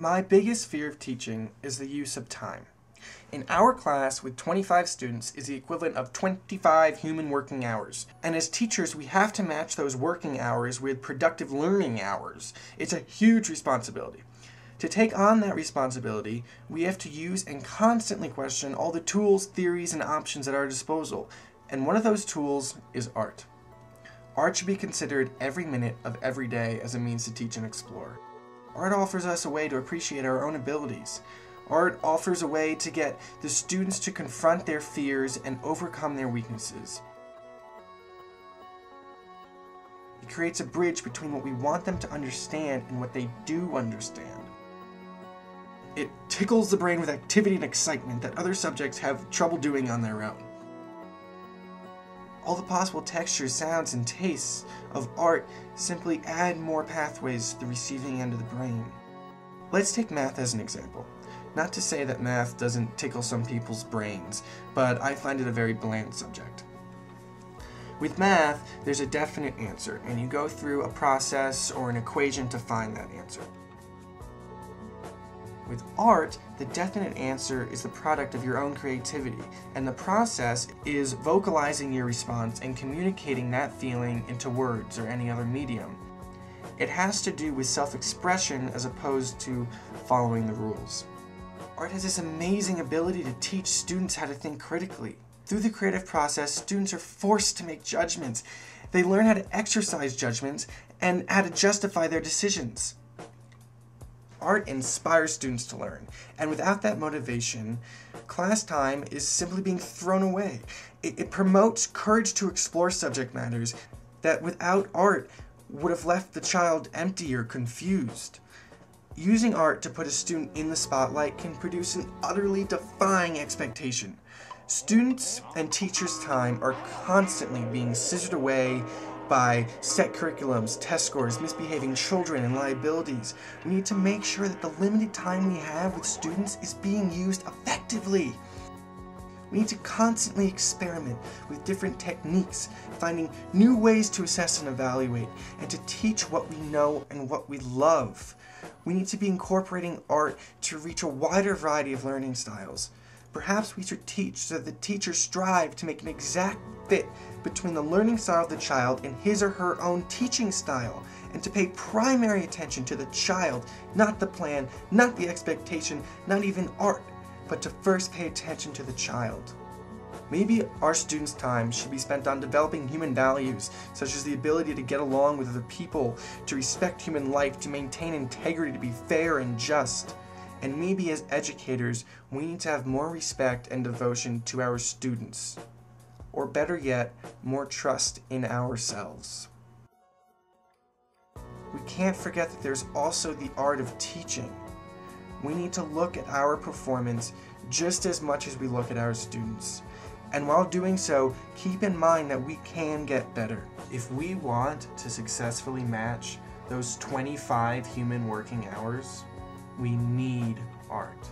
My biggest fear of teaching is the use of time. In our class with 25 students is the equivalent of 25 human working hours. And as teachers, we have to match those working hours with productive learning hours. It's a huge responsibility. To take on that responsibility, we have to use and constantly question all the tools, theories, and options at our disposal. And one of those tools is art. Art should be considered every minute of every day as a means to teach and explore. Art offers us a way to appreciate our own abilities. Art offers a way to get the students to confront their fears and overcome their weaknesses. It creates a bridge between what we want them to understand and what they do understand. It tickles the brain with activity and excitement that other subjects have trouble doing on their own. All the possible textures, sounds, and tastes of art simply add more pathways to the receiving end of the brain. Let's take math as an example. Not to say that math doesn't tickle some people's brains, but I find it a very bland subject. With math, there's a definite answer, and you go through a process or an equation to find that answer. With art, the definite answer is the product of your own creativity, and the process is vocalizing your response and communicating that feeling into words or any other medium. It has to do with self-expression as opposed to following the rules. Art has this amazing ability to teach students how to think critically. Through the creative process, students are forced to make judgments. They learn how to exercise judgments and how to justify their decisions. Art inspires students to learn, and without that motivation, class time is simply being thrown away. It promotes courage to explore subject matters that without art would have left the child empty or confused. Using art to put a student in the spotlight can produce an utterly defying expectation. Students' and teachers' time are constantly being scissored away by set curriculums, test scores, misbehaving children, and liabilities. We need to make sure that the limited time we have with students is being used effectively. We need to constantly experiment with different techniques, finding new ways to assess and evaluate, and to teach what we know and what we love. We need to be incorporating art to reach a wider variety of learning styles. Perhaps we should teach so that the teachers strive to make an exact fit between the learning style of the child and his or her own teaching style, and to pay primary attention to the child, not the plan, not the expectation, not even art, but to first pay attention to the child. Maybe our students' time should be spent on developing human values, such as the ability to get along with other people, to respect human life, to maintain integrity, to be fair and just. And maybe as educators, we need to have more respect and devotion to our students. Or better yet, more trust in ourselves. We can't forget that there's also the art of teaching. We need to look at our performance just as much as we look at our students. And while doing so, keep in mind that we can get better. If we want to successfully match those 25 human working hours, we need art.